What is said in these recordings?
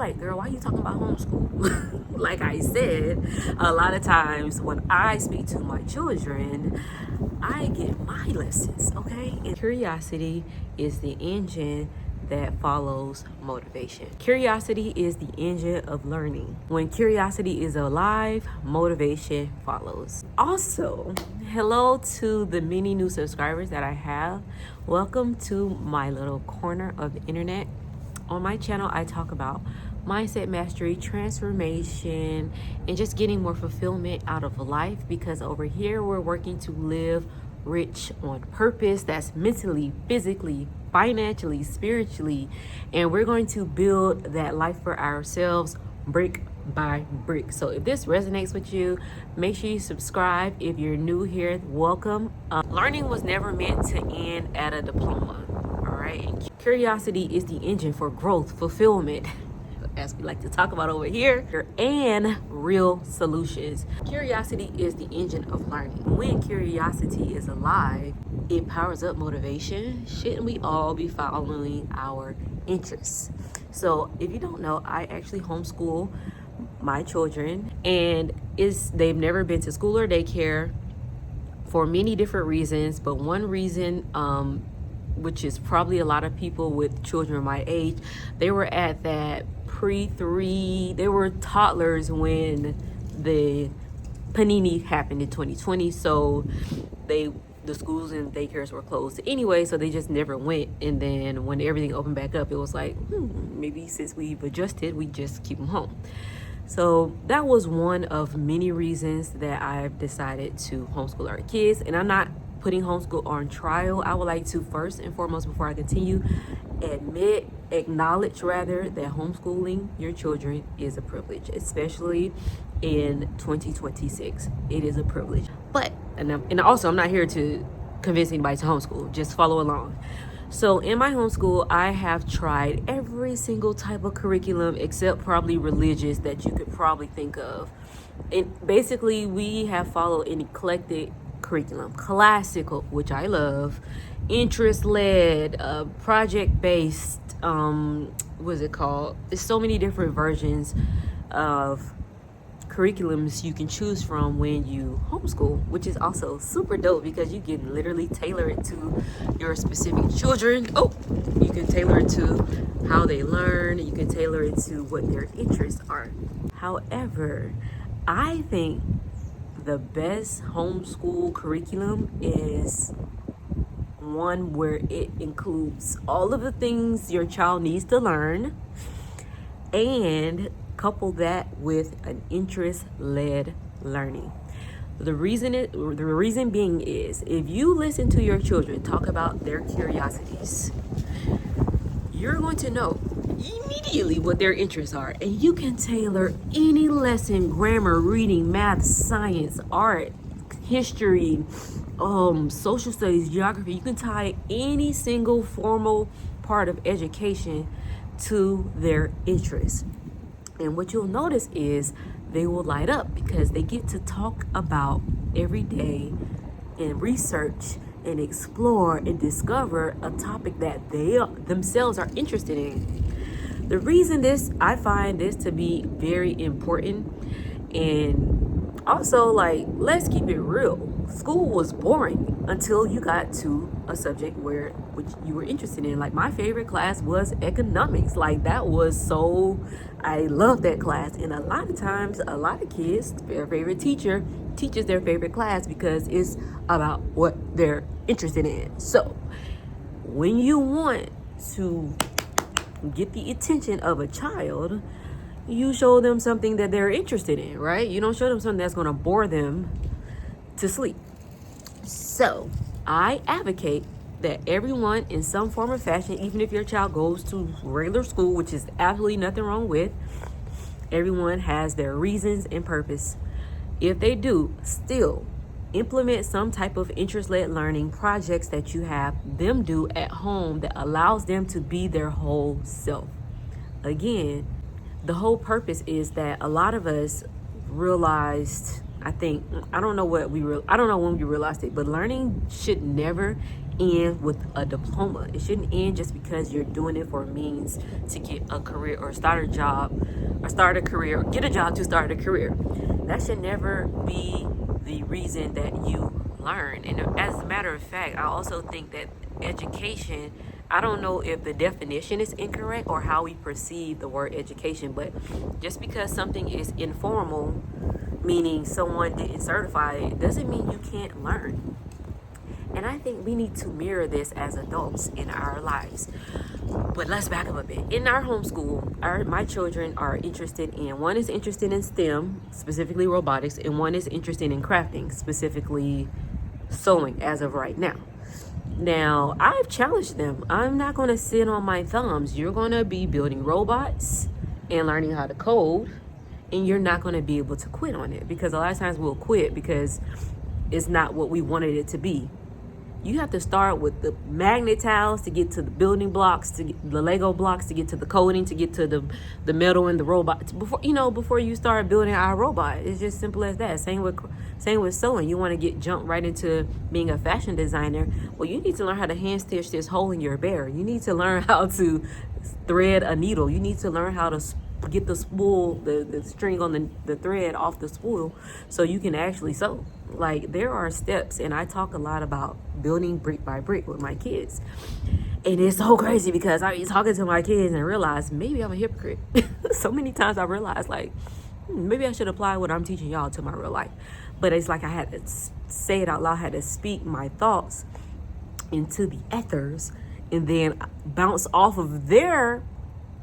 Like, girl, why are you talking about homeschool? Like I said, a lot of times when I speak to my children, I get my lessons, okay? And curiosity is the engine that follows motivation. Curiosity is the engine of learning. When curiosity is alive, motivation follows. Also, hello to the many new subscribers that I have. Welcome to my little corner of the internet. On my channel, I talk about mindset mastery, transformation, and just getting more fulfillment out of life, because over here we're working to live rich on purpose. That's mentally, physically, financially, spiritually, and we're going to build that life for ourselves brick by brick. So if this resonates with you, make sure you subscribe. If you're new here, welcome. Learning was never meant to end at a diploma. All right, and curiosity is the engine for growth, fulfillment, as we like to talk about over here, and real solutions. Curiosity is the engine of learning. When curiosity is alive, it powers up motivation. Shouldn't we all be following our interests? So if you don't know, I actually homeschool my children, and they've never been to school or daycare for many different reasons, but one reason, which is probably a lot of people with children my age, they were at that pre-3, they were toddlers when the panini happened in 2020. So the schools and daycares were closed anyway, so they just never went. And then when everything opened back up, it was like, maybe since we've adjusted, we just keep them home. So that was one of many reasons that I've decided to homeschool our kids. And I'm not putting homeschool on trial. I would like to first and foremost, before I continue, acknowledge rather, that homeschooling your children is a privilege, especially in 2026. It is a privilege. But, and also I'm not here to convince anybody to homeschool, just follow along. So in my homeschool, I have tried every single type of curriculum except probably religious that you could probably think of. And basically we have followed an eclectic curriculum: classical, which I love, interest-led, project-based, what is it called? There's so many different versions of curriculums you can choose from when you homeschool, which is also super dope because you can literally tailor it to your specific children. You can tailor it to how they learn. You can tailor it to what their interests are. However, I think the best homeschool curriculum is one where it includes all of the things your child needs to learn, and couple that with an interest-led learning. The reason being is, if you listen to your children talk about their curiosities, you're going to know immediately what their interests are, and you can tailor any lesson: grammar, reading, math, science, art, history, social studies, geography. You can tie any single formal part of education to their interests. And what you'll notice is they will light up because they get to talk about every day and research and explore and discover a topic that they themselves are interested in. The reason I find this to be very important, and also, like, let's keep it real. School was boring until you got to a subject which you were interested in. Like, my favorite class was economics. Like, that was I love that class. And a lot of times, a lot of kids, their favorite teacher teaches their favorite class because it's about what they're interested in. So when you want to get the attention of a child, you show them something that they're interested in, right? You don't show them something that's going to bore them to sleep. So I advocate that everyone, in some form or fashion, even if your child goes to regular school, which is absolutely nothing wrong with, everyone has their reasons and purpose. If they do, still implement some type of interest-led learning projects that you have them do at home that allows them to be their whole self. Again, the whole purpose is that a lot of us realized, I don't know when we realized it, but learning should never end with a diploma. It shouldn't end just because you're doing it for a means to get a career or start a job or start a career or get a job to start a career. That should never be the reason that you learn. And as a matter of fact, I also think that education, I don't know if the definition is incorrect or how we perceive the word education, but just because something is informal, meaning someone didn't certify it, doesn't mean you can't learn. And I think we need to mirror this as adults in our lives. But let's back up a bit. In our homeschool, my children are interested in, one is interested in STEM, specifically robotics, and one is interested in crafting, specifically sewing as of right now. Now, I've challenged them. I'm not going to sit on my thumbs. You're going to be building robots and learning how to code, and you're not going to be able to quit on it, because a lot of times we'll quit because it's not what we wanted it to be. You have to start with the magnet tiles to get to the building blocks, to get the Lego blocks, to get to the coding, to get to the metal and the robot. Before you start building our robot, it's just simple as that. Same with sewing. You want to jump right into being a fashion designer. Well, you need to learn how to hand stitch this hole in your bear. You need to learn how to thread a needle. You need to learn how to get the spool, the string on the thread off the spool, so you can actually sew. Like, there are steps, and I talk a lot about building brick by brick with my kids. And it's so crazy because I be talking to my kids and realize maybe I'm a hypocrite. So many times I realized, like, maybe I should apply what I'm teaching y'all to my real life. But it's like I had to say it out loud, I had to speak my thoughts into the ethers and then bounce off of their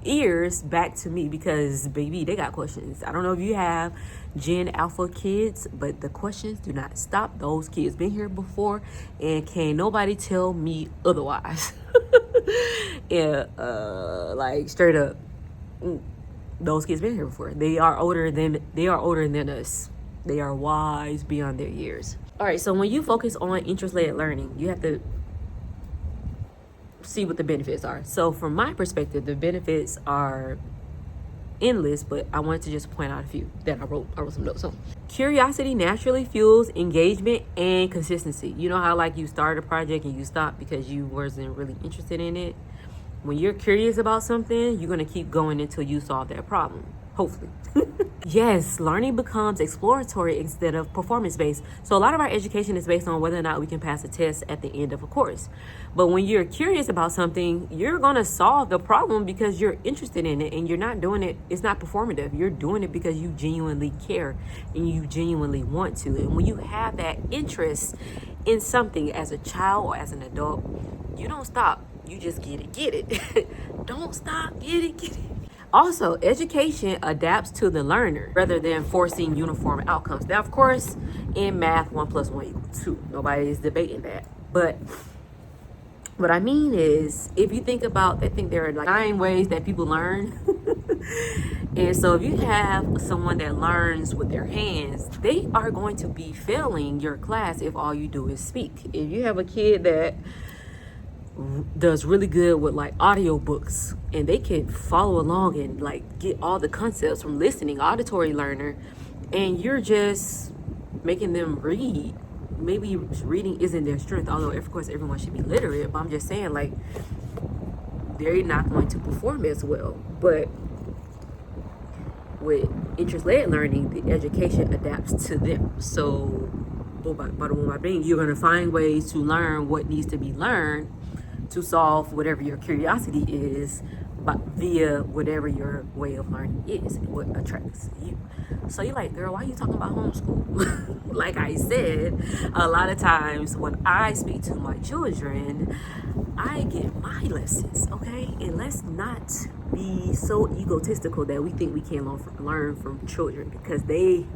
ears back to me, because baby, they got questions. I don't know if you have Gen Alpha kids, but the questions do not stop. Those kids been here before, and can't nobody tell me otherwise. Yeah, like straight up, those kids been here before. They are older than us. They are wise beyond their years. All right, so when you focus on interest-led learning, you have to see what the benefits are. So from my perspective, the benefits are endless, but I wanted to just point out a few that I wrote some notes on. Curiosity naturally fuels engagement and consistency. You know how, like, you start a project and you stop because you wasn't really interested in it? When you're curious about something, you're going to keep going until you solve that problem, hopefully. Yes, learning becomes exploratory instead of performance-based. So a lot of our education is based on whether or not we can pass a test at the end of a course. But when you're curious about something, you're going to solve the problem because you're interested in it, and you're not doing it. It's not performative. You're doing it because you genuinely care and you genuinely want to. And when you have that interest in something as a child or as an adult, you don't stop. You just get it. Don't stop, get it. Also, education adapts to the learner rather than forcing uniform outcomes. Now, of course, in math, 1 + 1 = 2. Nobody is debating that. But what I mean is, if you think about, I think there are like 9 ways that people learn. And so if you have someone that learns with their hands, they are going to be failing your class if all you do is speak. If you have a kid that does really good with like audiobooks, and they can follow along and like get all the concepts from listening, auditory learner, and you're just making them read. Maybe reading isn't their strength, although of course everyone should be literate, but I'm just saying, like, they're not going to perform as well. But with interest-led learning, the education adapts to them. So you're going to find ways to learn what needs to be learned to solve whatever your curiosity is, but via whatever your way of learning is and what attracts you. So you're like, girl, why are you talking about homeschool? Like I said, a lot of times when I speak to my children, I get my lessons, okay? And let's not be so egotistical that we think we can't learn from children, because they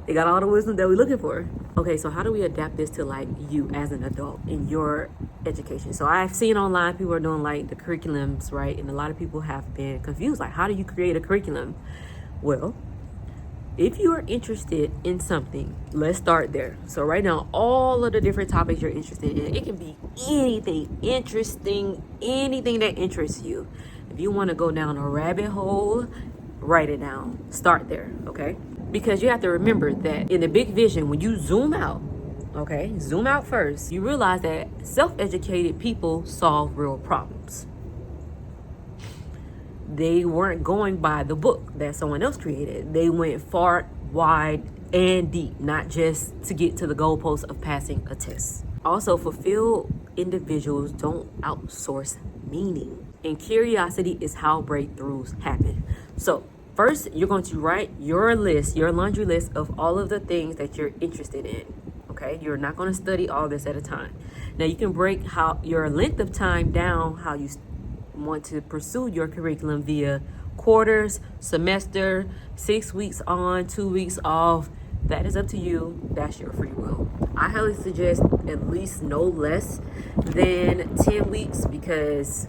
they got all the wisdom that we're looking for. Okay, so how do we adapt this to like you as an adult in your education? So I've seen online people are doing like the curriculums, right? And a lot of people have been confused. Like, how do you create a curriculum? Well, if you are interested in something, let's start there. So right now, all of the different topics you're interested in, it can be anything interesting, anything that interests you. If you want to go down a rabbit hole, write it down. Start there, okay? Because you have to remember that in the big vision, when you zoom out, okay, zoom out first. You realize that self-educated people solve real problems. They weren't going by the book that someone else created. They went far, wide, and deep, not just to get to the goalpost of passing a test. Also, fulfilled individuals don't outsource meaning. And curiosity is how breakthroughs happen. So, first, you're going to write your list, your laundry list of all of the things that you're interested in. Okay, you're not going to study all this at a time. Now, you can break how your length of time down, how you want to pursue your curriculum via quarters, semester, 6 weeks on, 2 weeks off. That is up to you. That's your free will. I highly suggest at least no less than 10 weeks because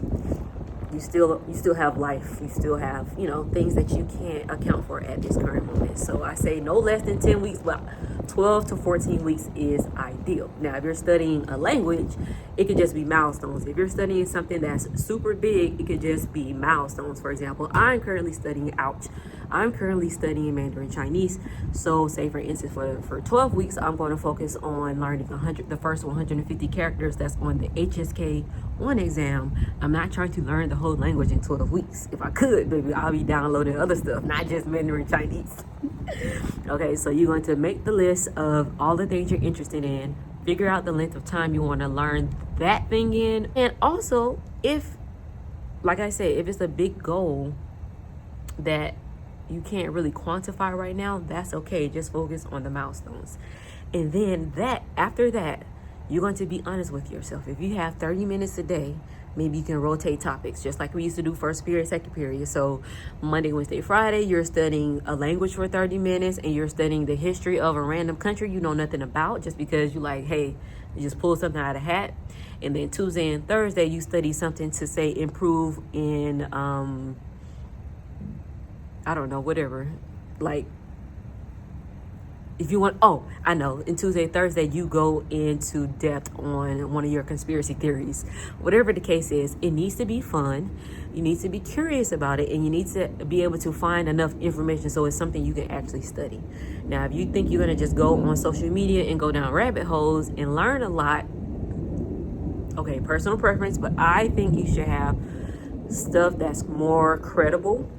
you still have life. You still have, things that you can't account for at this current moment. So I say no less than 10 weeks. Well, 12 to 14 weeks is ideal. Now, if you're studying a language, it could just be milestones. If you're studying something that's super big, it could just be milestones. For example, I'm currently studying Mandarin Chinese. So say for instance, for 12 weeks, I'm going to focus on learning the first 150 characters that's on the HSK1 exam. I'm not trying to learn the whole language in 12 weeks. If I could, baby, I'll be downloading other stuff, not just Mandarin Chinese. Okay, so you're going to make the list of all the things you're interested in, figure out the length of time you want to learn that thing in, and also like I said, if it's a big goal that you can't really quantify right now, that's okay. Just focus on the milestones. And then after that, you're going to be honest with yourself. If you have 30 minutes a day, maybe you can rotate topics, just like we used to do first period, second period. So Monday, Wednesday, Friday, you're studying a language for 30 minutes and you're studying the history of a random country you know nothing about, just because you like, hey, you just pull something out of a hat. And then Tuesday and Thursday, you study something to say improve in, I don't know, whatever. Like, if you want, I know, in Tuesday, Thursday, you go into depth on one of your conspiracy theories. Whatever the case is, it needs to be fun. You need to be curious about it, and you need to be able to find enough information so it's something you can actually study. Now, if you think you're going to just go on social media and go down rabbit holes and learn a lot, okay, personal preference, but I think you should have stuff that's more credible,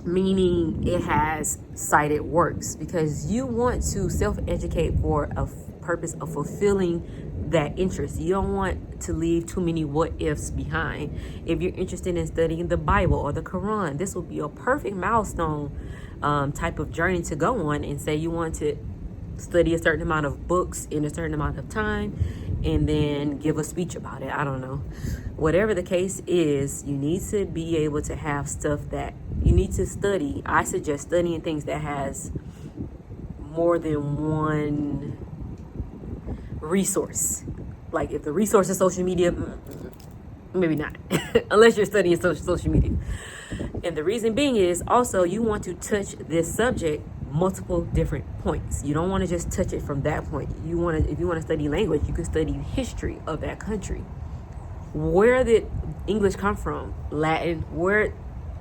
meaning it has cited works, because you want to self-educate for a purpose of fulfilling that interest. You don't want to leave too many what ifs behind. If you're interested in studying the Bible or the Quran, this will be a perfect milestone type of journey to go on, and say you want to study a certain amount of books in a certain amount of time and then give a speech about it. I don't know. Whatever the case is, you need to be able to have stuff that you need to study. I suggest studying things that has more than one resource. Like if the resource is social media, maybe not, unless you're studying social media. And the reason being is also you want to touch this subject multiple different points. You don't want to just touch it from that point. If you want to study language, you can study history of that country. Where did English come from? Latin. Where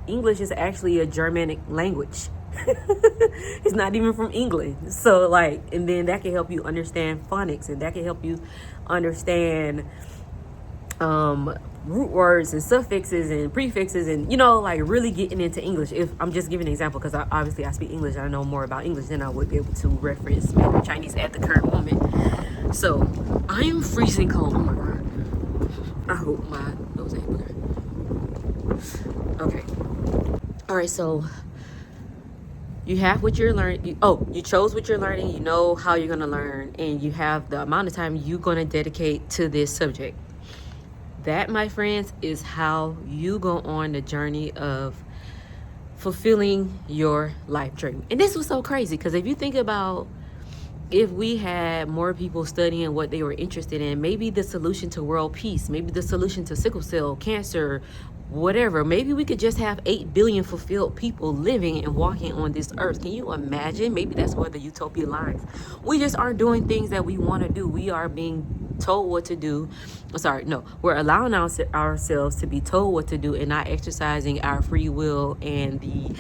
English is actually a Germanic language. It's not even from England. So and then that can help you understand phonics, and that can help you understand root words and suffixes and prefixes, and really getting into English. If I'm just giving an example, because obviously I speak English, I know more about English than I would be able to reference Mandarin Chinese at the current moment. So I am freezing cold. Oh my god, I hope my nose ain't bigger. Okay, all right, so you have what you're learning. You chose what you're learning. You know how you're going to learn, and you have the amount of time you're going to dedicate to this subject. That, my friends, is how you go on the journey of fulfilling your life dream. And this was so crazy, because if you think about, if we had more people studying what they were interested in, maybe the solution to world peace, maybe the solution to sickle cell, cancer, whatever, maybe we could just have 8 billion fulfilled people living and walking on this earth. Can you imagine? Maybe that's where the utopia lies. We just aren't doing things that we want to do. We are being told what to do. Sorry, no, we're allowing ourselves to be told what to do and not exercising our free will and the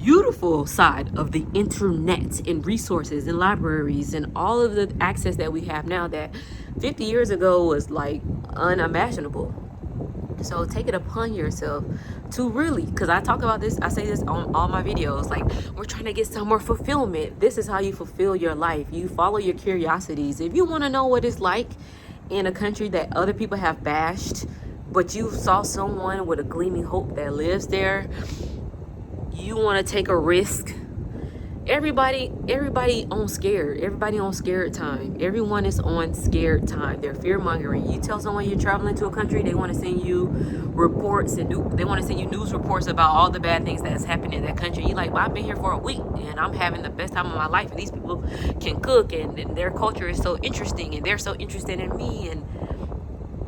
beautiful side of the internet and resources and libraries and all of the access that we have now that 50 years ago was like unimaginable. So take it upon yourself to really, because I talk about this, I say this on all my videos, like, we're trying to get some more fulfillment. This is how you fulfill your life. You follow your curiosities. If you want to know what it's like in a country that other people have bashed, but you saw someone with a gleaming hope that lives there, you want to take a risk. Everybody on scared. Everybody on scared time. Everyone is on scared time. They're fear mongering. You tell someone you're traveling to a country, they want to send you reports and they want to send you news reports about all the bad things that's happened in that country. You're like, well, I've been here for a week and I'm having the best time of my life. And these people can cook and their culture is so interesting and they're so interested in me. And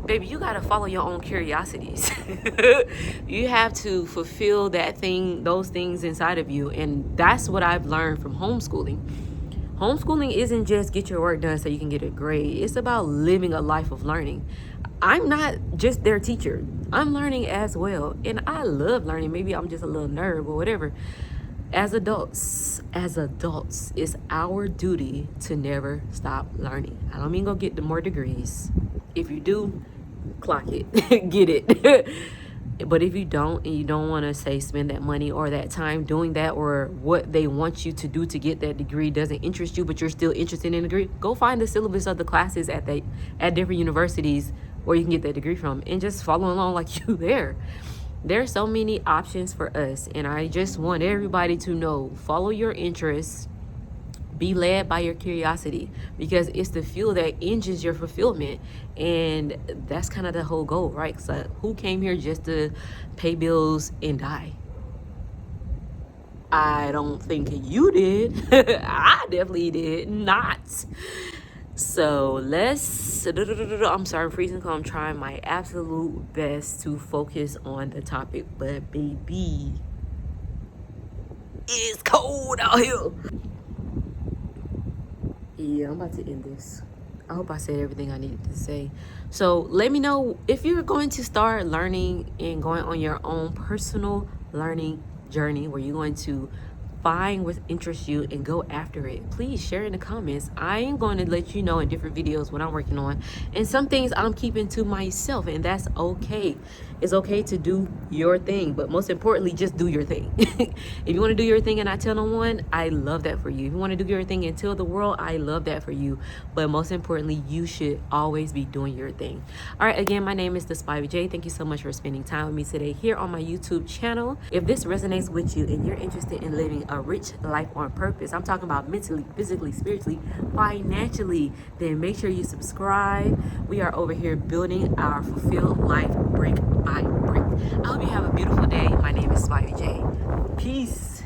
baby, you gotta follow your own curiosities. You have to fulfill those things inside of you. And that's what I've learned from homeschooling. Homeschooling isn't just get your work done so you can get a grade. It's about living a life of learning. I'm not just their teacher. I'm learning as well. And I love learning. Maybe I'm just a little nerd or whatever. As adults, it's our duty to never stop learning. I don't mean go get the more degrees. If you do, clock it, get it. But if you don't, and you don't want to say spend that money or that time doing that, or what they want you to do to get that degree doesn't interest you, but you're still interested in the degree, go find the syllabus of the classes at different universities where you can get that degree from, and just follow along like you there. There's so many options for us, and I just want everybody to know, follow your interests. Be led by your curiosity, because it's the fuel that engines your fulfillment. And that's kind of the whole goal, right? So who came here just to pay bills and die? I don't think you did. I definitely did not. So I'm sorry, I'm freezing cold. I'm trying my absolute best to focus on the topic, but baby, it's cold out here. Yeah, I'm about to end this. I hope I said everything I needed to say. So let me know if you're going to start learning and going on your own personal learning journey where you're going to find what interests you and go after it. Please share in the comments. I am going to let you know in different videos what I'm working on, and some things I'm keeping to myself, and that's okay. It's okay to do your thing, but most importantly, just do your thing. If you want to do your thing and not tell no one, I love that for you. If you want to do your thing and tell the world, I love that for you. But most importantly, you should always be doing your thing. All right, again, my name is The Spivey J. Thank you so much for spending time with me today here on my YouTube channel. If this resonates with you and you're interested in living a rich life on purpose, I'm talking about mentally, physically, spiritually, financially, then make sure you subscribe. We are over here building our fulfilled life brick by brick. I hope you have a beautiful day. My name is Spivey J. Peace.